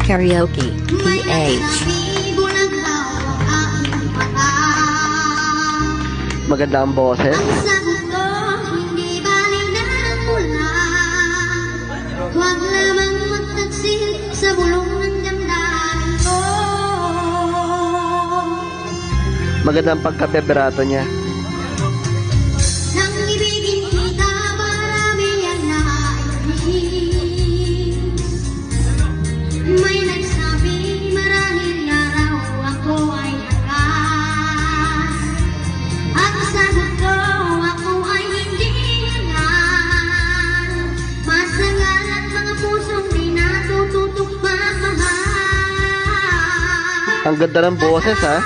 Karaoke, PH. Maganda ang boses. Huwag lamang magtaksil sa bulong ng damdamin ko. Maganda ang pagkapeberato niya. Nang ibigin kita, marami ang nainis. May nagsabi, marahil nga raw ako ay yakas. Ang sagot ko, ako ay hindi yan. Masangal at mga pusong di natututok mamahal. Ang ganda ng boses, ha?